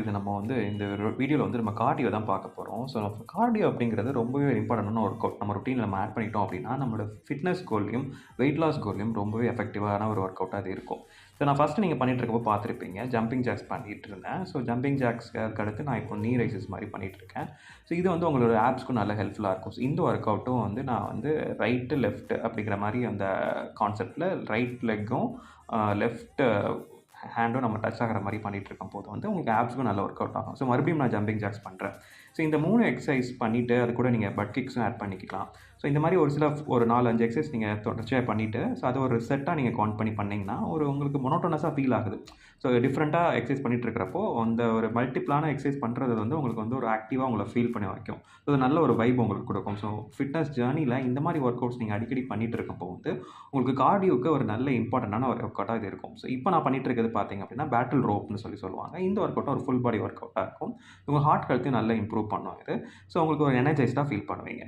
இது நம்ம வந்து இந்த வீடியோல வந்து நம்ம கார்டியோ தான் பார்க்க போறோம். ஸோ கார்டியோ அப்படிங்கிறது ரொம்பவே இம்பார்ட்டன்டான ஒர்க் அவுட். நம்ம ரொட்டீன்ல நம்ம ஆட் பண்ணிட்டோம் அப்படின்னா, நம்மளோட ஃபிட்னஸ் கோல்லையும், வெயிட் லாஸ் கோல்லையும் ரொம்பவே எஃபெக்டிவான ஒரு ஒர்க் அவுட்டா அது இருக்கும். ஸோ நான் ஃபர்ஸ்ட்டு நீங்க பண்ணிட்டு இருக்கப்போ பார்த்துருப்பீங்க. ஜம்பிங் ஜாக்ஸ் பண்ணிட்டு இருந்தேன். ஸோ ஜம்பிங் ஜாக்ஸ்க்கு அடுத்து நான் இப்போ நீ ரைசஸ் மாரி பண்ணிட்டு இருக்கேன். ஸோ இது வந்து உங்களோட ஆப்ஸ்க்கும் நல்ல ஹெல்ப்ஃபுல்லா இருக்கும். ஸோ இந்த ஒர்க் அவுட்டும் வந்து நான் வந்து ரைட்டு, லெஃப்ட் அப்படிங்கிற மாரி அந்த கான்செப்ட்ல ரைட் லெக்கும், லெஃப்ட் ஹேண்டும் நம்ம டச் ஆகிற மாதிரி பண்ணிகிட்டு இருக்கும் போது வந்து உங்களுக்கு ஆப்ஸ்க்கும் நல்ல ஒர்க் அவுட் ஆகும். ஸோ மறுபடியும் நான் ஜம்பிங் ஜாக்ஸ் பண்ணுறேன். ஸோ இந்த 3 எக்ஸசைஸ் பண்ணிவிட்டு அது கூட நீங்கள் பட் கிக்ஸும் ஆட் பண்ணிக்கலாம். ஸோ இந்த மாதிரி ஒரு 4, 5 எக்ஸசைஸ் நீங்கள் தொடர்ச்சியாக பண்ணிவிட்டு ஸோ அது ஒரு செட்டாக நீங்கள் கவுண்ட் பண்ணி பண்ணிங்கன்னா உங்களுக்கு மொனோட்டோனஸாக ஃபீல் ஆகுது. ஸோ டிஃப்ரெண்ட்டாக எக்ஸசைஸ் பண்ணிட்டு இருக்கிறப்போ அந்த ஒரு மல்டிப்ளான எக்ஸசைஸ் பண்ணுறது வந்து உங்களுக்கு வந்து ஒரு ஆக்டிவாக உங்களை ஃபீல் பண்ண வைக்கும். ஸோ நல்ல ஒரு வைப் உங்களுக்கு கொடுக்கும். ஸோ ஃபிட்னஸ் ஜேர்னியில் இந்த மாதிரி ஒர்க் அவுட்ஸ் நீங்கள் அடிக்கடி பண்ணிட்டு இருக்கப்போ வந்து உங்களுக்கு கார்டியோக்கு ஒரு நல்ல இம்பார்ட்டண்டான ஒரு ஒர்க் அவுட்டாக இது இருக்கும். ஸோ இப்போ நான் பண்ணிட்டு இருக்கிறது பார்த்தீங்க அப்படின்னா பேட்டில் ரோப்னு சொல்லுவாங்க. இந்த ஒர்க் அவுட்டும் ஒரு ஃபுல் பாடி ஒர்க் அவுட்டாக இருக்கும். உங்கள் ஹார்ட் ஹெல்த்தையும் நல்லா இம்ப்ரூவ் பண்ணும் இது. ஸோ உங்களுக்கு ஒரு எனர்ஜைஸ்டாக ஃபீல் பண்ணுவீங்க.